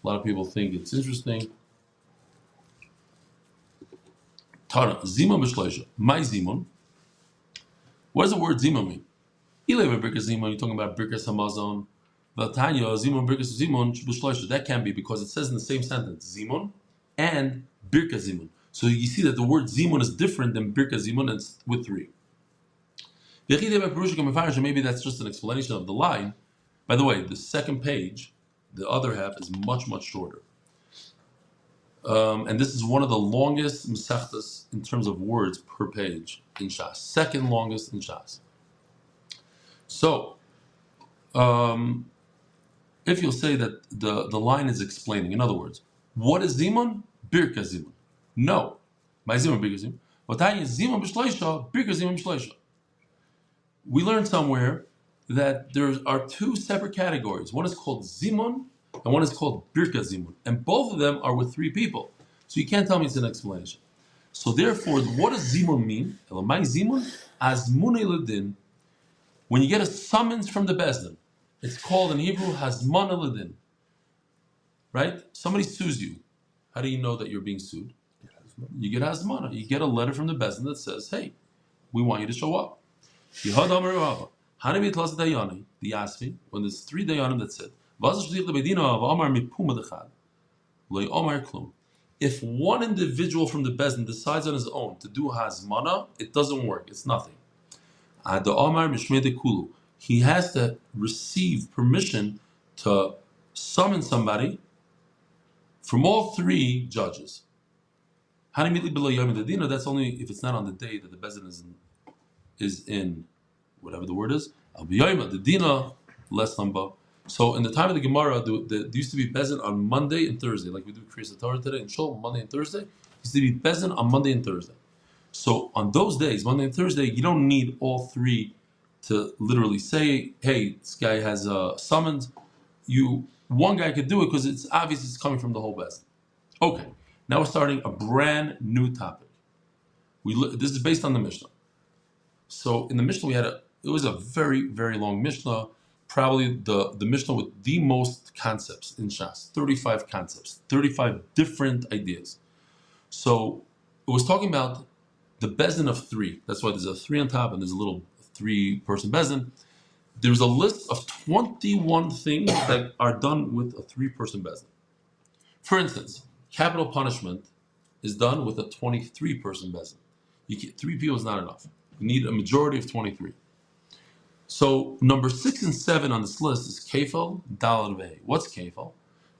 S1: A lot of people think it's interesting. Tana, Zimun b'shleisha. My Zimun. What does the word Zimun mean? Eli Birkas Zimun, you're talking about Birkas Hamazon. Vatanya, Zimun, Birkas Zimun, b'shleisha. That can be because it says in the same sentence, Zimun and Birkas Zimun. So you see that the word Zimun is different than Birkas Zimun, and it's with 3. Maybe that's just an explanation of the line. By the way, the second page, the other half, is much, much shorter. And this is one of the longest Masechtas in terms of words per page in Shas. Second longest in Shas. So, if you'll say that the line is explaining, in other words, what is Zimun? Birka Zimun. No. My Zimun, Birka Zimun. Vatanya Zimun b'shleisha, Birka Zimun b'shleisha. We learned somewhere that there are 2 separate categories. One is called Zimun, and one is called Birka Zimun. And both of them are with 3 people. So you can't tell me it's an explanation. So therefore, what does Zimun mean? Elamai Zimun, Azmunei Ledin. When you get a summons from the Bezdin, it's called in Hebrew Hazmana Ledin. Right? Somebody sues you. How do you know that you're being sued? You get Hazmana. You get a letter from the Bezdin that says, hey, we want you to show up. The Yasfi, when there's 3 Dayanim that said, if one individual from the Bezdin decides on his own to do Hazmana, it doesn't work. It's nothing. he has to receive permission to summon somebody from all three judges. That's only if it's not on the day that the bezin is in whatever the word is. Less number. So in the time of the Gemara, there used to be bezin on Monday and Thursday, like we do Kriyas Torah today in Shul, Monday and Thursday. Used to be bezin on Monday and Thursday. So on those days, Monday and Thursday, you don't need all three to literally say, "Hey, this guy has a summons." One guy could do it because it's obvious it's coming from the whole bezin. Okay, now we're starting a brand new topic. This is based on the Mishnah. So in the Mishnah it was a very, very long Mishnah, probably the Mishnah with the most concepts in Shas, 35 concepts, 35 different ideas. So it was talking about the bezin of three. That's why there's a three on top and there's a little three-person bezin. There's a list of 21 things that are done with a three-person bezin. For instance, capital punishment is done with a 23-person bezin. Three people is not enough. You need a majority of 23. So number 6 and 7 on this list is kefal, dalad vei. What's kefal?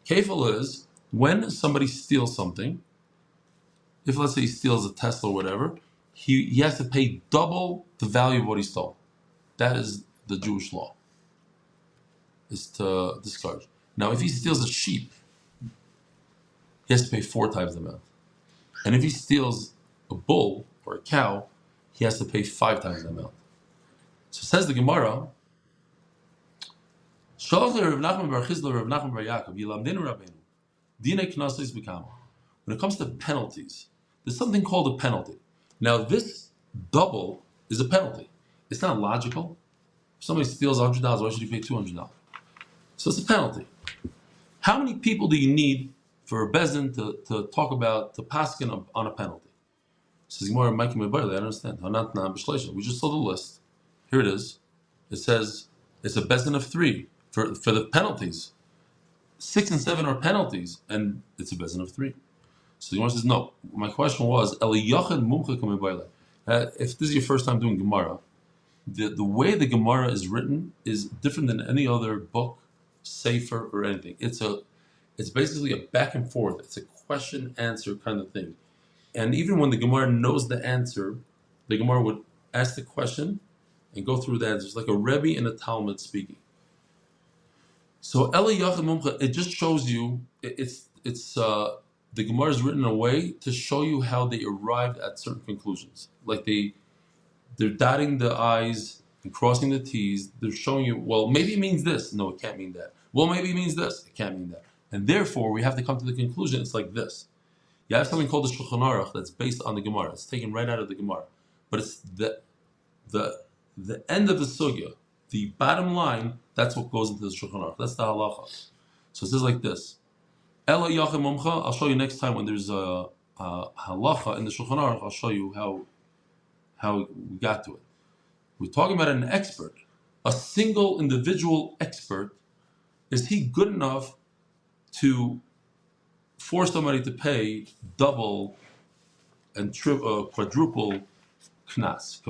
S1: Kefal is when somebody steals something. If let's say he steals a Tesla or whatever, he has to pay double the value of what he stole. That is the Jewish law. Is to discourage. Now, if he steals a sheep, he has to pay 4 times the amount. And if he steals a bull or a cow, he has to pay 5 times the amount. So says the Gemara, when it comes to penalties, there's something called a penalty. Now this double is a penalty. It's not logical. If somebody steals $100, why should you pay $200? So it's a penalty. How many people do you need for a bezin to talk about, to paskin on a penalty? Says Gemara, I don't understand. We just saw the list. Here it is. It says it's a bezin of 3 for the penalties. 6 and 7 are penalties, and it's a bezin of 3. So the Gemara says, no. My question was, if this is your first time doing Gemara, the way the Gemara is written is different than any other book, sefer, or anything. It's basically a back and forth. It's a question-answer kind of thing. And even when the Gemara knows the answer, the Gemara would ask the question and go through the answers, like a Rebbe and a Talmud speaking. So Eli Yachid Mumcha, it just shows you, the Gemara is written in a way to show you how they arrived at certain conclusions. Like they're dotting the I's and crossing the T's. They're showing you, well, maybe it means this. No, it can't mean that. Well, maybe it means this. It can't mean that. And therefore, we have to come to the conclusion. It's like this. You have something called the Shulchan Aruch that's based on the Gemara. It's taken right out of the Gemara. But it's the end of the sugya, the bottom line, that's what goes into the Shulchan Aruch. That's the halacha. So it says like this. Ela Yachim Mumcha, I'll show you next time when there's a halacha in the Shulchan Aruch. I'll show you how we got to it. We're talking about an expert. A single individual expert. Is he good enough to force somebody to pay double and quadruple knas?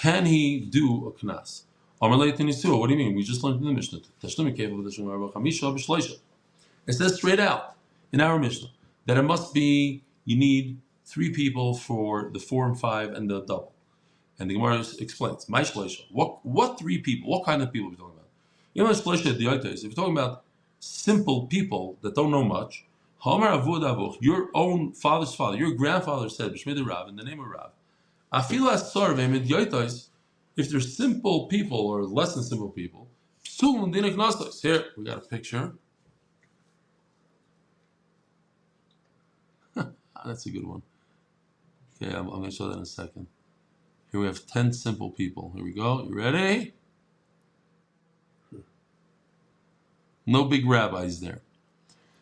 S1: Can he do a knas? What do you mean? We just learned in the Mishnah. It says straight out in our Mishnah that it must be, you need 3 people for the 4 and 5 and the double. And the Gemara explains, what 3 people, what kind of people are we talking about? If you're talking about simple people that don't know much, your own father's father, your grandfather said, in the name of Rav, if they're simple people or less than simple people, here we got a picture. That's a good one. Okay, I'm going to show that in a second. Here we have 10 simple people. Here we go. You ready? No big rabbis there.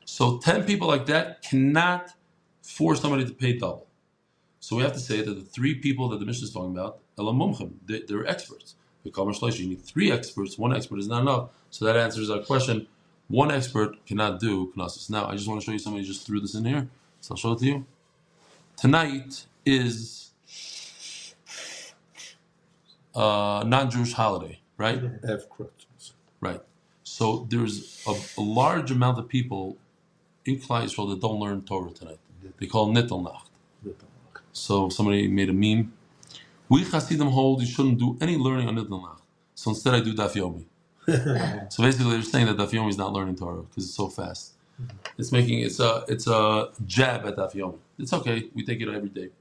S1: So 10 people like that cannot force somebody to pay double. So we have to say that the 3 people that the Mishnah is talking about, they're experts. You need 3 experts. 1 expert is not enough. So that answers our question. 1 expert cannot do knossos. Now, I just want to show you somebody just threw this in here. So I'll show it to you. Tonight is non-Jewish holiday, right?
S2: Have Christmas.
S1: Right. So there's a large amount of people in Klal Yisrael that don't learn Torah tonight. They call it Nittel Nacht. So somebody made a meme. We Hasidim hold you shouldn't do any learning on Nittel Nacht. So instead I do Daf Yomi. So basically they're saying that Daf Yomi is not learning Torah because it's so fast. It's a jab at Daf Yomi. It's okay. We take it every day.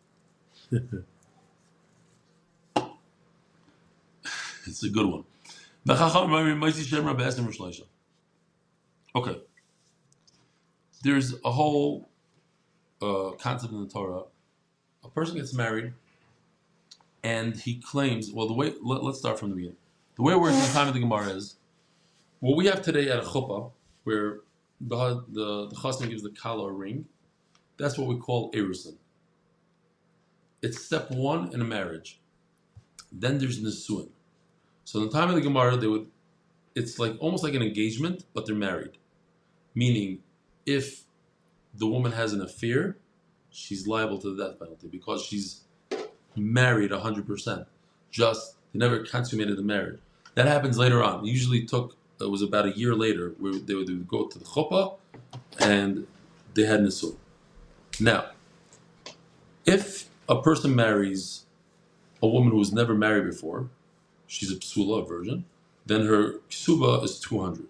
S1: It's a good one. Okay. There's a whole concept in the Torah. A person gets married and he claims, well, let's start from the beginning. The way it works in the time of the Gemara is, what we have today at a chuppah, where the chassan gives the kala a ring, that's what we call erusin. It's step one in a marriage. Then there's nisuin. So in the time of the Gemara, it's like almost like an engagement, but they're married. Meaning, if the woman has an affair, she's liable to the death penalty because she's married 100%. Just they never consummated the marriage. That happens later on. It was about a year later where they would go to the chuppah and they had nisuin. Now, if a person marries a woman who was never married before, she's a psula, a virgin, then her ksuba is 200.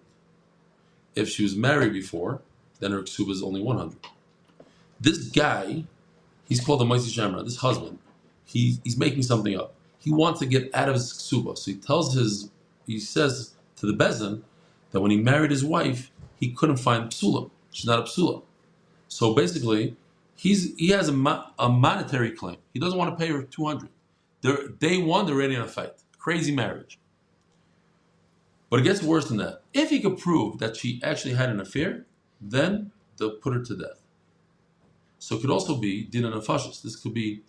S1: If she was married before, then her ksuba is only 100. This guy, he's called the Moisi Shamra, this husband, he's making something up. He wants to get out of his ksuba. So he says to the bezin that when he married his wife, he couldn't find psula. She's not a psula. So basically, he has a monetary claim. He doesn't want to pay her 200. Day one, they're ready in a fight. Crazy marriage. But it gets worse than that. If he could prove that she actually had an affair, then they'll put her to death. So it could also be dina nefashos. This could be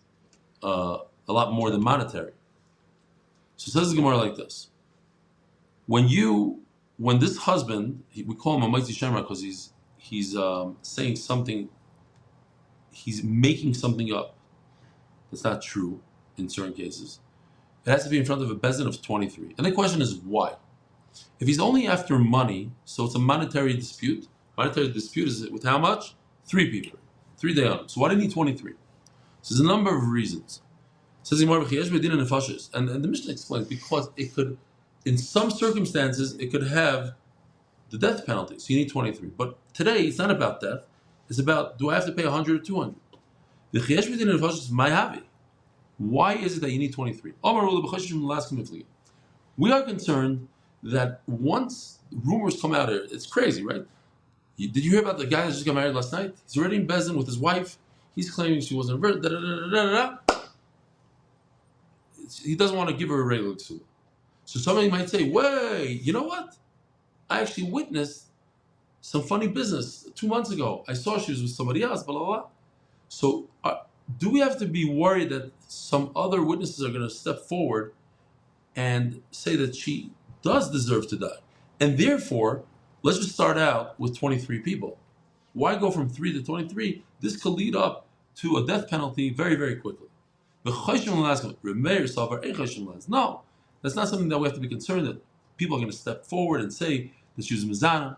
S1: a lot more than monetary. So it says the Gemara like this. When this husband, we call him a Moitzi Shemra because he's saying something, he's making something up that's not true in certain cases. It has to be in front of a bezin of 23. And the question is why? If he's only after money, so it's a monetary dispute. Monetary dispute is with how much? 3 people. 3 dayanim. So why do you need 23? So there's a number of reasons. It says and the Mishnah explains because it could, in some circumstances, it could have the death penalty. So you need 23. But today it's not about death. It's about, do I have to pay 100 or 200? Why is it that you need 23? We are concerned that once rumors come out here, it's crazy, right? Did you hear about the guy that just got married last night? He's already in Bezin with his wife. He's claiming she wasn't a virgin. He doesn't want to give her a regular ksula. So somebody might say, wait, you know what? I actually witnessed some funny business 2 months ago. I saw she was with somebody else, blah, blah, blah. So do we have to be worried that some other witnesses are going to step forward and say that she does deserve to die? And therefore, let's just start out with 23 people. Why go from 3 to 23? This could lead up to a death penalty very, very quickly. No, that's not something that we have to be concerned that people are going to step forward and say that she was mizana.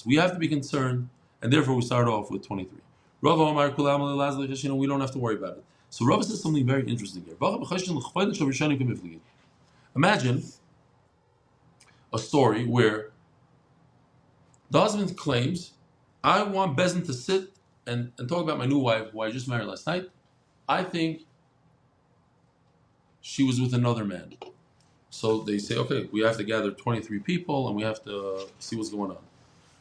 S1: We have to be concerned, and therefore we start off with 23. We don't have to worry about it. So Rav says something very interesting here. Imagine a story where the husband claims, I want Bezin to sit and talk about my new wife, who I just married last night. I think she was with another man. So they say, okay, we have to gather 23 people and we have to see what's going on.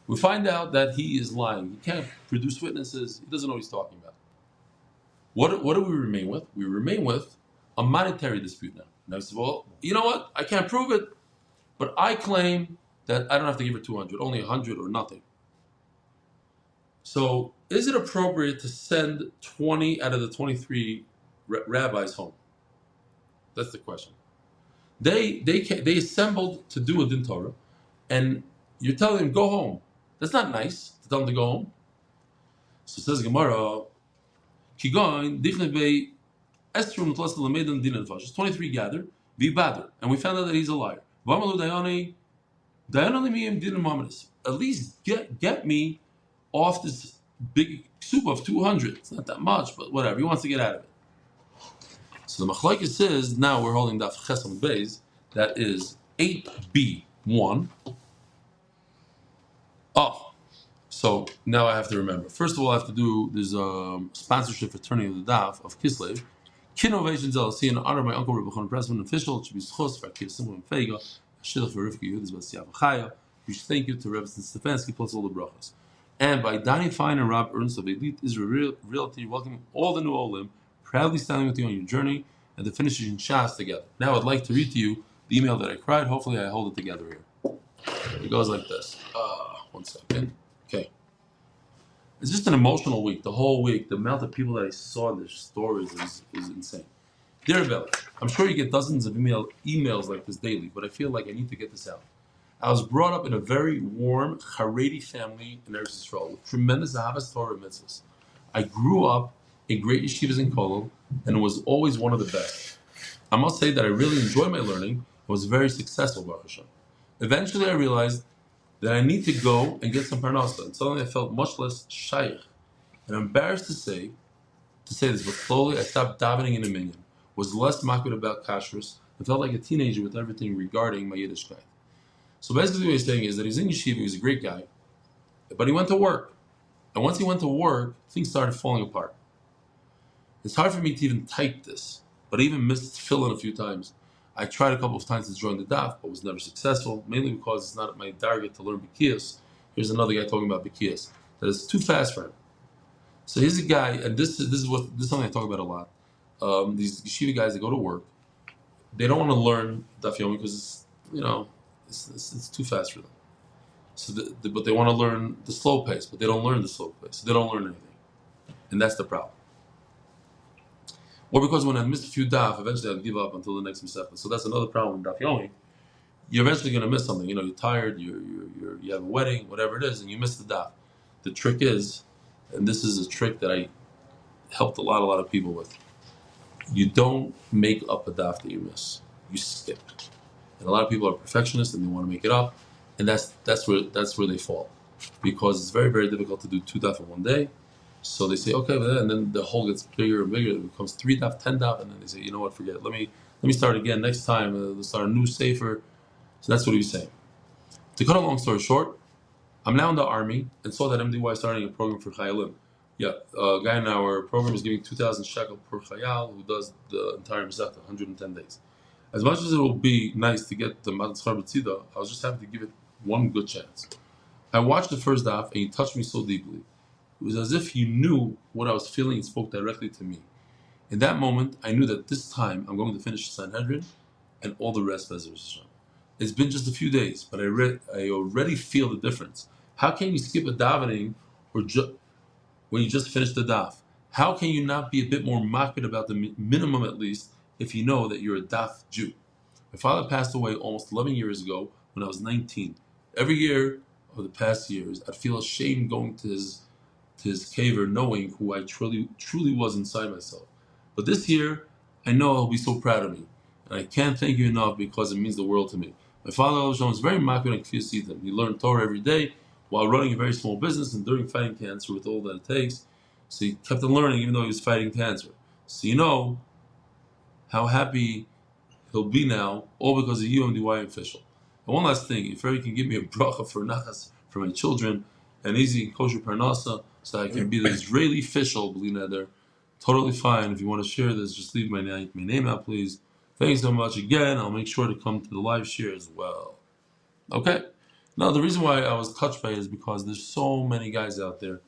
S1: We find out that he is lying. He can't produce witnesses. He doesn't know what he's talking about. What do we remain with? We remain with a monetary dispute now. Now he says, well, you know what? I can't prove it, but I claim that I don't have to give her 200, only 100 or nothing. So is it appropriate to send 20 out of the 23 rabbis home? That's the question. They assembled to do a din Torah, and you're telling them, go home. That's not nice to tell them to go home. So says Gemara, Kigon, Esther plus the Lamedan Din and Fash. 23 gathered. Vibadr. And we found out that he's a liar. Vamalu Dayani Dayanali Din Mamadis. At least get me off this big soup of 200. It's not that much, but whatever. He wants to get out of it. So the Machlaikis says, now we're holding Daf Amud Beis. That is 8b1. Oh, so now I have to remember. First of all, I have to do this sponsorship for turning of the Daf of Kislev. Kinnovations LLC in honor of my uncle Rabbi Cohn, president official. It should be schos for Akir Simon and Feiga. Shidduch for Rivka Yudis Basiyav Chaya. We should thank you to Rebbe Stefansky plus all the brachas. And by Danny Fine and Rob Ernst of Elite Israel Realty, welcoming all the new Olim, proudly standing with you on your journey and the finishing in Shas together. Now I'd like to read to you the email that I cried. Hopefully I hold it together here. It goes like this. One second. Okay. It's just an emotional week. The whole week, the amount of people that I saw in their stories is insane. Dear Bella, I'm sure you get dozens of emails like this daily, but I feel like I need to get this out. I was brought up in a very warm Haredi family in Eretz Yisrael with tremendous Ahavas Torah mitzvahs. I grew up in great yeshivas in Kollel and was always one of the best. I must say that I really enjoyed my learning and was very successful, Baruch Hashem. Eventually, I realized that I need to go and get some parnasa, and suddenly I felt much less shaykh. And I'm embarrassed to say this, but slowly I stopped davening in a minyan, was less makbid about kashrus, and felt like a teenager with everything regarding my Yiddishkeit. So basically what he's saying is that he's in yeshiva, he's a great guy, but he went to work. And once he went to work, things started falling apart. It's hard for me to even type this, but I even missed fill-in a few times. I tried a couple of times to join the daf, but was never successful, mainly because it's not my target to learn Bikiyas. Here's another guy talking about Bikiyas. That is too fast for him. So here's a guy, and this is something I talk about a lot. These yeshiva guys that go to work, they don't want to learn Daf Yomi because it's too fast for them. So, but they want to learn the slow pace, but they don't learn the slow pace. So they don't learn anything, and that's the problem. Or because when I missed a few daf, eventually I'd give up until the next Masechta. So that's another problem with Daf Yomi. You're eventually going to miss something. You're tired. You have a wedding, whatever it is, and you miss the daf. The trick is, and this is a trick that I helped a lot of people with. You don't make up a daf that you miss. You skip. And a lot of people are perfectionists and they want to make it up, and that's where they fall, because it's very, very difficult to do 2 daf in one day. So they say, okay, and then the hole gets bigger and bigger. It becomes 3 daf, 10 daf, and then they say, you know what, forget it. Let me start again next time. Let's start a new safer. So that's what he was saying. To cut a long story short, I'm now in the army and saw that MDY is starting a program for Chayalim. Yeah, a guy in our program is giving 2,000 shekel per Chayal who does the entire Masechta, 110 days. As much as it will be nice to get the Matan Schar B'Tzida, I was just happy to give it one good chance. I watched the first daf and he touched me so deeply. It was as if he knew what I was feeling and spoke directly to me. In that moment, I knew that this time I'm going to finish Sanhedrin and all the rest of Ezra. It's been just a few days, but I already feel the difference. How can you skip a davening when you just finished the daf? How can you not be a bit more makbid about the minimum at least if you know that you're a daf Jew? My father passed away almost 11 years ago when I was 19. Every year of the past years, I'd feel ashamed going to his caver knowing who I truly was inside myself. But this year, I know he'll be so proud of me. And I can't thank you enough because it means the world to me. My father was very makbid and kfir. He learned Torah every day while running a very small business and during fighting cancer with all that it takes. So he kept on learning even though he was fighting cancer. So you know how happy he'll be now, all because of you, MDY official. And one last thing, if you can give me a bracha for nachas for my children, and easy kosher parnasa, so I can be the Israeli official, believe that totally fine. If you want to share this, just leave my name out, please. Thanks so much again. I'll make sure to come to the live share as well. Okay. Now the reason why I was touched by it is because there's so many guys out there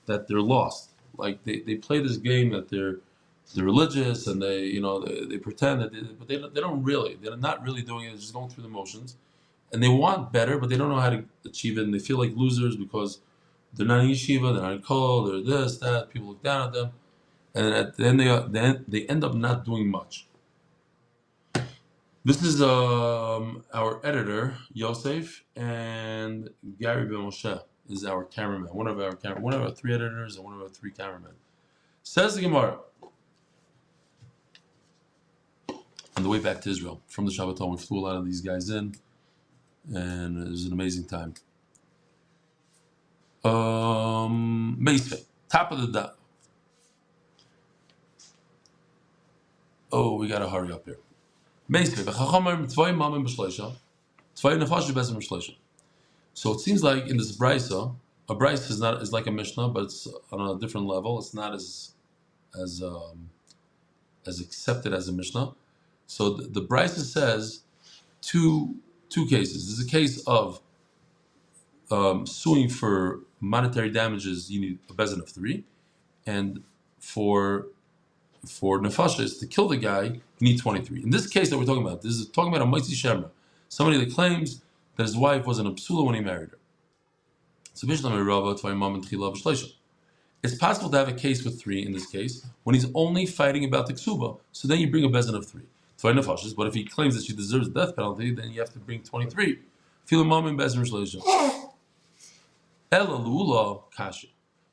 S1: that they're lost. Like they play this game that they're religious and they pretend that but they don't really. They're not really doing it. They're just going through the motions, and they want better, but they don't know how to achieve it, and they feel like losers because they're not in yeshiva, they're not in kol, they're this, that. People look down at them, and at the end they end up not doing much. This is our editor Yosef, and Gary Ben Moshe is our cameraman. One of our 3 editors and one of our 3 cameramen. Says the Gemara. on the way back to Israel from the Shabbaton. We flew a lot of these guys in, and it was an amazing time. Meisvei, top of the dot. Oh, we gotta hurry up here. Meisvei, v'chachamar tvoi mamim b'shleisha, tvoi nefashim bezim b'shleisha. So it seems like in this brisa, a brisa is like a mishnah, but it's on a different level. It's not as accepted as a mishnah. So the brisa says two cases. There's a case of suing for monetary damages. You need a bezin of 3, and for nefashis to kill the guy, you need 23. In this case that we're talking about, this is talking about a moitzi shemra, somebody that claims that his wife was an psula when he married her. So it's possible to have a case with 3 in this case when he's only fighting about the ksuba. So then you bring a bezin of 3. But if he claims that she deserves the death penalty, then you have to bring 23.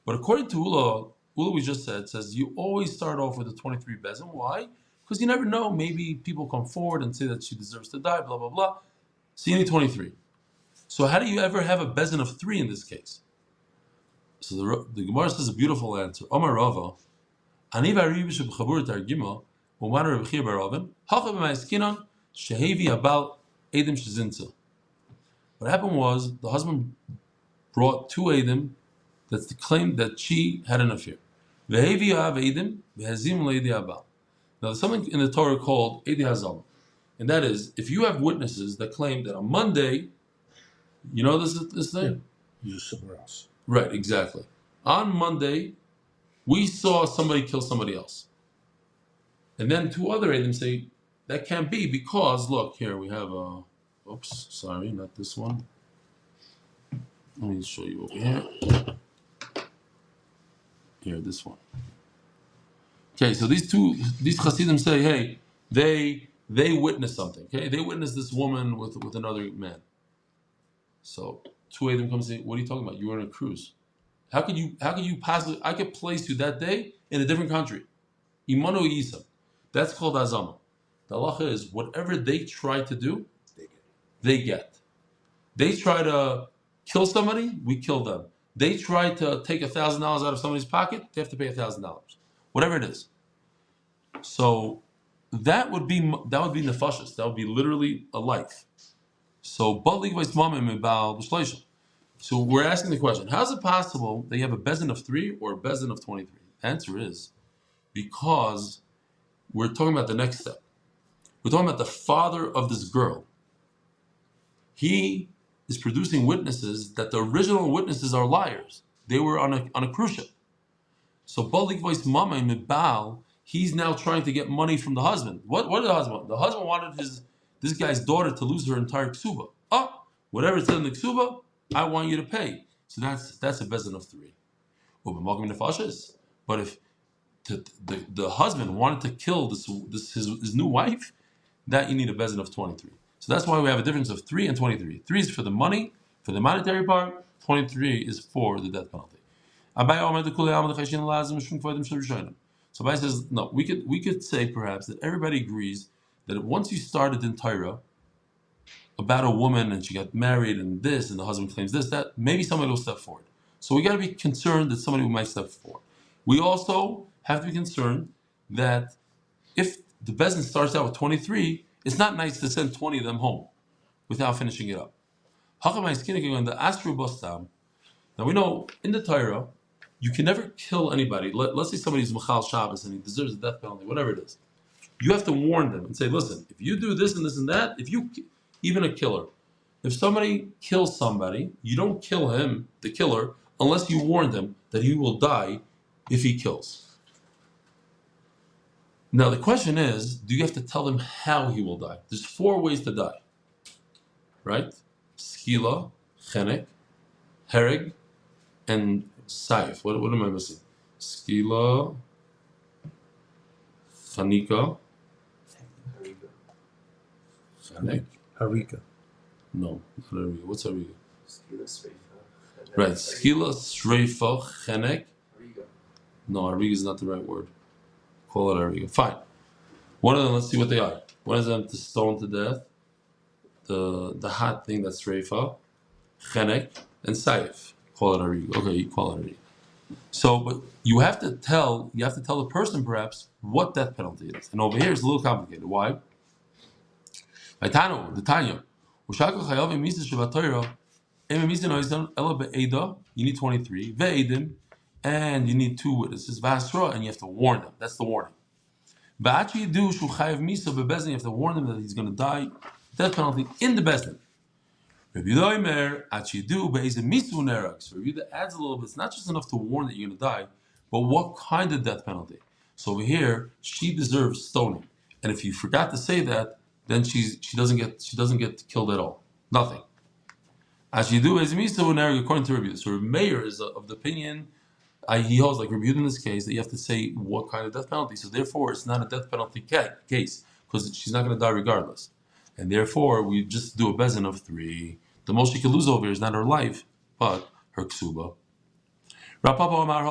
S1: But according to Ula we just says you always start off with the 23 bezin. Why? Because you never know. Maybe people come forward and say that she deserves to die, blah, blah, blah. So you need 23. So how do you ever have a bezin of 3 in this case? So the Gemara says a beautiful answer. Omar Rava, ani v'ariv sheb'chabur targima, u'man Rebechir baravin, hacha b'ma'eskinan, shehevi abal edim shezinza. What happened was the husband brought 2 edim that's the claim that she had an affair. Vehevi av edim v'hazim le'edi abal. Now there's something in the Torah called edi hazam, and that is if you have witnesses that claim that on Monday, you know this thing?
S2: Use somewhere else.
S1: Right, exactly. On Monday, we saw somebody kill somebody else. And then 2 other Adam say, that can't be because, look, here we have a, oops, sorry, not this one. Let me show you over here. Here, this one. Okay, so these Hasidim say, hey, they witnessed something, okay? They witnessed this woman with another man. So 2 of them come and say, what are you talking about? You were on a cruise. How could you possibly, I could place you that day in a different country. Imanu Yisam. That's called Azama. The halacha is whatever they try to do, they get. They try to kill somebody, we kill them. They try to take $1,000 out of somebody's pocket, they have to pay $1,000. Whatever it is. So that would be nefashis. That would be literally a life. So So we're asking the question, how is it possible that you have a bezin of 3 or a bezin of 23? The answer is because we're talking about the next step. We're talking about the father of this girl. He is producing witnesses that the original witnesses are liars. They were on a cruise ship. So Balik voice mama in Mibal, he's now trying to get money from the husband. What did the husband want? The husband wanted this guy's daughter to lose her entire ksuba. Whatever it said in the ksuba, I want you to pay. So that's a bezin of 3. But if the husband wanted to kill his new wife, that you need a bezin of 23. So that's why we have a difference of 3 and 23. 3 is for the money, for the monetary part. 23 is for the death penalty. So Abai says, no, we could say perhaps that everybody agrees that once you started in Torah about a woman and she got married and this and the husband claims this, that, maybe somebody will step forward. So we got to be concerned that somebody might step forward. We also have to be concerned that if the bezin starts out with 23, it's not nice to send 20 of them home without finishing it up. Now we know in the Torah, you can never kill anybody. Let's say somebody's Machal Shabbos and he deserves a death penalty, whatever it is. You have to warn them and say, listen, if you do this and this and that, even a killer, if somebody kills somebody, you don't kill him, the killer, unless you warn them that he will die if he kills. Now the question is, do you have to tell them how he will die? There's 4 ways to die, right? Skila, chenek, hereg, and saif. What am I missing? Skila, chanika, chenek.
S2: Harika.
S1: No, not Hariga. What's Hariga? Right, skila, sreifa, chenek. No, Hariga is not the right word. Call it Hariga. Fine. One of them, let's see what they are. One is them to stone to death. The hot thing that's Refuah, Chenek, and Saif. Call it Ari. Okay, you call it Ari. So, but you have to tell the person perhaps what death penalty is. And over here it's a little complicated. Why? The Tanya. You need 23. Ve'edim, and you need 2 witnesses. V'asra, and you have to warn them. That's the warning. You have to warn them that he's going to die. Death penalty in the bezdin. So Review that adds a little bit. It's not just enough to warn that you're going to die, but what kind of death penalty? So over here, she deserves stoning, and if you forgot to say that, then she doesn't get killed at all. Nothing. According to Review, so Meir is of the opinion. He holds like reviewed in this case that you have to say what kind of death penalty. So therefore, it's not a death penalty case because she's not going to die regardless, and therefore we just do a bezin of 3. The most she can lose over here is not her life, but her ksuba. We're talking about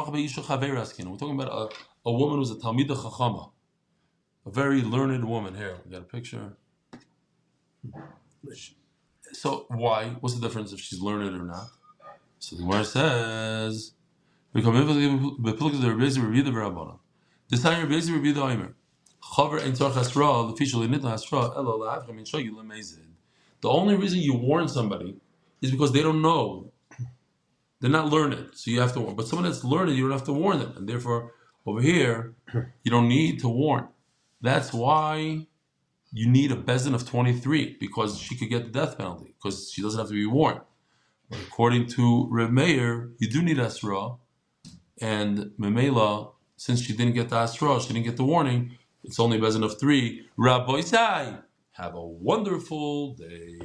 S1: a woman who's a talmida chachama, a very learned woman. Here we got a picture. So why? What's the difference if she's learned or not? So the Gemara says. This time you're busy review the Omer. The only reason you warn somebody is because they don't know. They're not learned, so you have to warn. But someone that's learned, you don't have to warn them. And therefore, over here, you don't need to warn. That's why you need a bezin of 23, because she could get the death penalty, because she doesn't have to be warned. But according to Reb Meir, you do need Asra. And Memela, since she didn't get the Asra, she didn't get the warning, it's only a bezin of 3. Rabbi Sai, have a wonderful day.